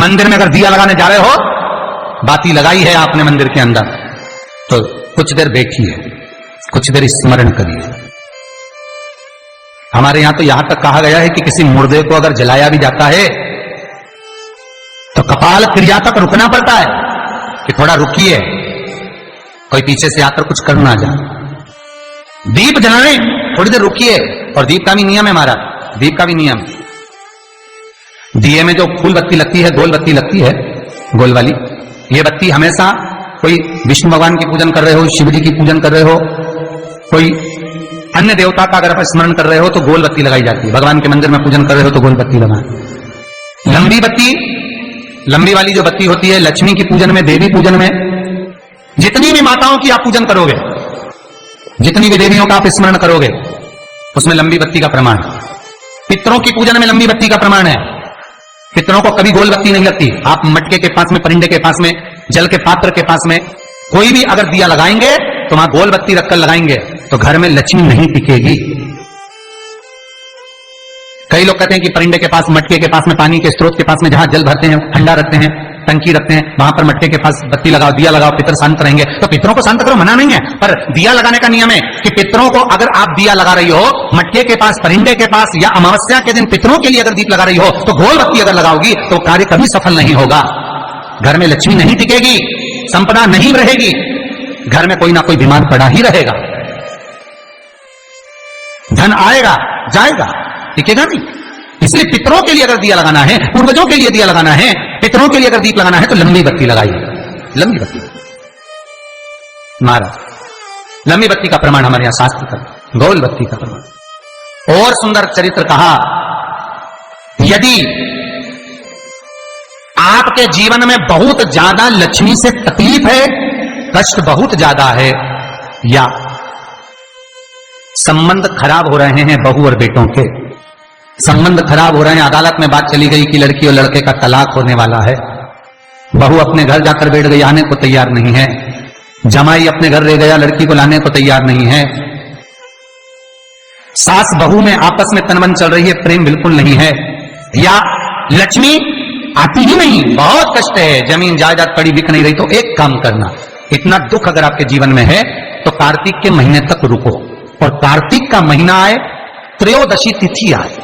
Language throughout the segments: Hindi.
मंदिर में अगर दिया लगाने जा रहे हो, बाती लगाई है आपने मंदिर के अंदर, तो कुछ देर बैठिए, कुछ देर स्मरण करिए। हमारे यहां तो यहां तक कहा गया है कि किसी मुर्दे को अगर जलाया भी जाता है तो कपाल क्रिया तक रुकना पड़ता है कि थोड़ा रुकिए, कोई पीछे से आकर कुछ कर ना जाए। दीप जलाने थोड़ी देर रुकिए, और दीप का भी नियम है हमारा, दीप का भी नियम। दिए में जो फूल बत्ती लगती है, गोल बत्ती लगती है, गोल वाली, ये बत्ती हमेशा कोई विष्णु भगवान की पूजन कर रहे हो, शिव जी की पूजन कर रहे हो, कोई अन्य देवता का अगर आप स्मरण कर रहे हो तो गोल बत्ती लगाई जाती है। भगवान के मंदिर में पूजन कर रहे हो तो गोल बत्ती लगाएं। लंबी बत्ती, लंबी वाली जो बत्ती होती है, लक्ष्मी की पूजन में, देवी पूजन में, जितनी भी माताओं की आप पूजन करोगे, जितनी भी देवियों का आप स्मरण करोगे, उसमें लंबी बत्ती का प्रमाण। पितरों की पूजन में लंबी बत्ती का प्रमाण है। पितरों को कभी गोल बत्ती नहीं लगती। आप मटके के पास में, परिंदे के पास में, जल के पात्र के पास में कोई भी अगर दिया लगाएंगे तो वहां गोल बत्ती रखकर लगाएंगे तो घर में लक्ष्मी नहीं टिकेगी। कई लोग कहते हैं कि परिंदे के पास, मटके के पास में, पानी के स्रोत के पास में जहां जल भरते हैं, ठंडा रखते हैं, टंकी रखते हैं, वहां पर मटके के पास बत्ती लगाओ, दिया लगाओ, पितर शांत रहेंगे। तो पितरों को शांत करो, मना नहीं है, पर दिया लगाने का नियम है कि पितरों को अगर आप दिया लगा रही हो मटके के पास, परिंदे के पास, या अमावस्या के दिन पितरों के लिए अगर दीप लगा रही हो तो गोल बत्ती अगर लगाओगी तो कार्य कभी सफल नहीं होगा। घर में लक्ष्मी नहीं टिकेगी, संपदा नहीं रहेगी, घर में कोई ना कोई बीमार पड़ा ही रहेगा, धन आएगा जाएगा, टिकेगा नहीं। इसलिए पितरों के लिए अगर दिया लगाना है, पूर्वजों के लिए दिया लगाना है, पितरों के लिए अगर दीप लगाना है तो लंबी बत्ती लगाइए, लंबी बत्ती। महाराज लंबी बत्ती का प्रमाण हमारे यहां शास्त्र का, गोल बत्ती का प्रमाण। और सुंदर चरित्र कहा, यदि आपके जीवन में बहुत ज्यादा लक्ष्मी से तकलीफ है, कष्ट बहुत ज्यादा है, या संबंध खराब हो रहे हैं, बहू और बेटों के संबंध खराब हो रहे हैं, अदालत में बात चली गई कि लड़की और लड़के का तलाक होने वाला है, बहू अपने घर जाकर बैठ गई, आने को तैयार नहीं है, जमाई अपने घर रह गया, लड़की को लाने को तैयार नहीं है, सास बहू में आपस में तनमन चल रही है, प्रेम बिल्कुल नहीं है, या लक्ष्मी आती ही नहीं, बहुत कष्ट है, जमीन जायदाद पड़ी बिक नहीं रही, तो एक काम करना, इतना दुख अगर आपके जीवन में है तो कार्तिक के महीने तक रुको, और कार्तिक का महीना आए, त्रयोदशी तिथि आए,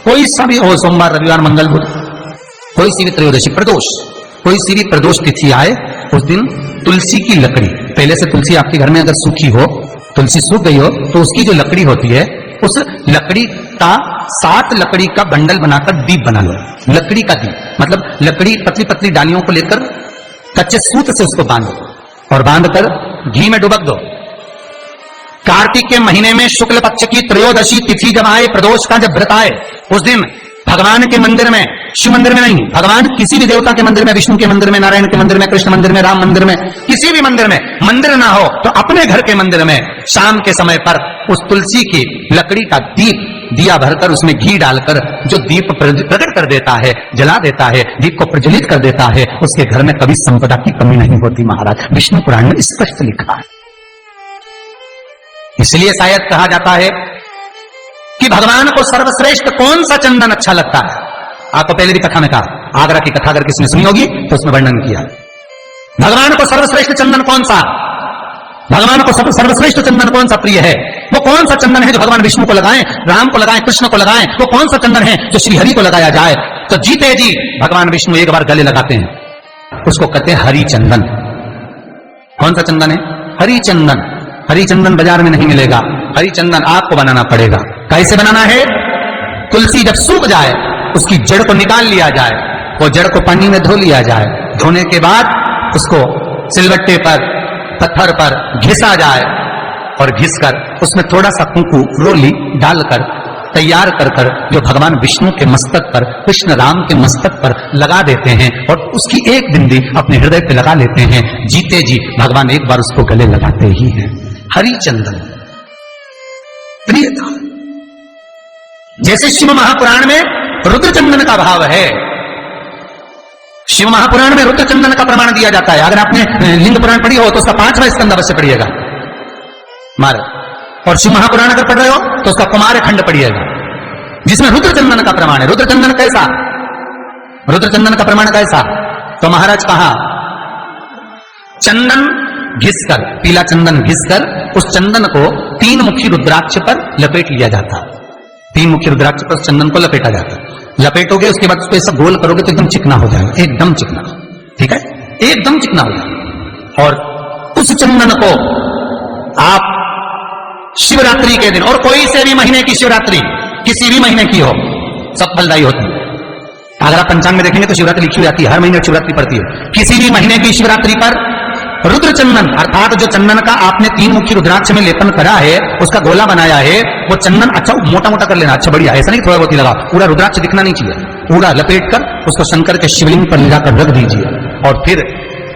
कोई सा भी हो, सोमवार, रविवार, मंगल, बुध, कोई सी भी त्रयोदशी, प्रदोष, कोई सी भी प्रदोष तिथि आए, उस दिन तुलसी की लकड़ी, पहले से तुलसी आपके घर में अगर सूखी हो, तुलसी सूख गई हो तो उसकी जो लकड़ी होती है, उस लकड़ी का 7 लकड़ी का बंडल बनाकर दीप बना लो। लकड़ी का दीप मतलब लकड़ी, पतली पतली डालियों को लेकर कच्चे सूत से उसको बांधो और बांधकर घी में डुबक दो। कार्तिक के महीने में शुक्ल पक्ष की त्रयोदशी तिथि जब आए, प्रदोष का जब व्रत आए, उस दिन भगवान के मंदिर में, शिव मंदिर में नहीं, भगवान किसी भी देवता के मंदिर में, विष्णु के मंदिर में, नारायण के मंदिर में, कृष्ण मंदिर में, राम मंदिर में, किसी भी मंदिर में, मंदिर ना हो तो अपने घर के मंदिर में शाम के समय पर उस तुलसी की लकड़ी का दीप, दिया भरकर उसमें घी डालकर जो दीप प्रकट कर देता है, जला देता है, दीप को प्रज्वलित कर देता है, उसके घर में कभी संपदा की कमी नहीं होती। महाराज विष्णु पुराण में स्पष्ट लिखा है। इसलिए शायद कहा जाता है कि भगवान को सर्वश्रेष्ठ कौन सा चंदन अच्छा लगता है। आपको पहले भी कथा में कहा, आगरा की कथा अगर किसने सुनी होगी तो उसमें वर्णन किया, भगवान को सर्वश्रेष्ठ चंदन कौन सा, भगवान को सर्वश्रेष्ठ चंदन कौन सा प्रिय है, वो कौन सा चंदन है जो भगवान विष्णु को लगाएं, राम को लगाएं, कृष्ण को लगाएं, वो कौन सा चंदन है जो श्री हरि को लगाया जाए। तो जीते जी भगवान विष्णु एक बार गले लगाते हैं, उसको कहते हैं हरि चंदन। कौन सा चंदन है? हरि चंदन। हरि चंदन बाजार में नहीं मिलेगा, हरि चंदन आपको बनाना पड़ेगा। कैसे बनाना है? तुलसी जब सूख जाए उसकी जड़ को निकाल लिया जाए, वो जड़ को पानी में धो लिया जाए, धोने के बाद उसको सिलबट्टे पर, पत्थर पर घिसा जाए और घिसकर उसमें थोड़ा सा कुंकू रोली डालकर तैयार कर कर जो भगवान विष्णु के मस्तक पर, कृष्ण राम के मस्तक पर लगा देते हैं और उसकी एक बिंदी अपने हृदय पे लगा लेते हैं। जीते जी भगवान एक बार उसको गले लगाते ही हैं। हरि चंदन प्रियता। जैसे शिव महापुराण में रुद्र चंदन का भाव है, शिव महापुराण में रुद्र चंदन का प्रमाण दिया जाता है। अगर आपने लिंग पुराण पढ़ी हो तो उसका 5वां स्कंद अवश्य पढ़िएगा महाराज, और शिव महापुराण अगर पढ़ रहे हो तो उसका कुमार खंड पढ़िएगा जिसमें रुद्र चंदन का प्रमाण है। रुद्र चंदन कैसा? रुद्र चंदन का प्रमाण कैसा? तो महाराज कहा, चंदन घिसकर, पीला चंदन घिसकर उस चंदन को 3 मुखी रुद्राक्ष पर लपेट लिया जाता। 3 मुखी रुद्राक्ष पर उस चंदन को लपेटा जाता। लपेटोगे, उसके बाद उसको ऐसा गोल करोगे तो एकदम चिकना हो जाएगा, एकदम चिकना। ठीक है, एकदम चिकना हो जाएगा। और उस चंदन को आप शिवरात्रि के दिन, और कोई से भी महीने की शिवरात्रि, किसी भी महीने की हो, सब फलदायी होती है। अगर आप पंचांग में देखेंगे तो शिवरात्रि लिखी जाती है, हर महीने शिवरात्रि पड़ती है। किसी भी महीने की शिवरात्रि पर रुद्र चंदन, अर्थात जो चंदन का आपने 3 मुखी रुद्राक्ष में लेपन करा है, उसका गोला बनाया है, वो चंदन अच्छा मोटा मोटा कर लेना, अच्छा बढ़िया, ऐसा नहीं थोड़ा बहुत ही लगा, पूरा रुद्राक्ष दिखना नहीं चाहिए। पूरा लपेट कर उसको शंकर के शिवलिंग पर ले जाकर रख दीजिए और फिर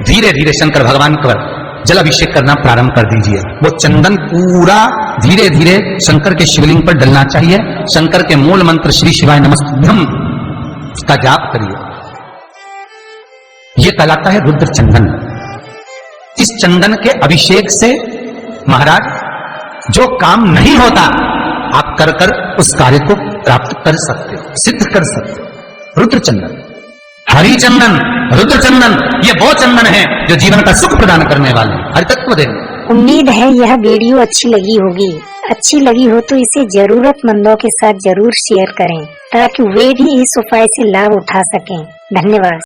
धीरे धीरे शंकर भगवान पर जल अभिषेक करना प्रारंभ कर दीजिए। वो चंदन पूरा धीरे धीरे शंकर के शिवलिंग पर डलना चाहिए। शंकर के मूल मंत्र श्री शिवाय नमस्तुभ्यं का जाप करिए। यह कहलाता है रुद्र चंदन। इस चंदन के अभिषेक से महाराज जो काम नहीं होता, आप कर कर उस कार्य को प्राप्त कर सकते हो, सिद्ध कर सकते हो। रुद्र चंदन, हरि चंदन, रुद्र चंदन, ये वो चंदन है जो जीवन का सुख प्रदान करने वाले, हर तत्व देंगे। उम्मीद है यह वीडियो अच्छी लगी होगी। अच्छी लगी हो तो इसे जरूरतमंदों के साथ जरूर शेयर करें ताकि वे भी इस उपाय से लाभ उठा सकें। धन्यवाद।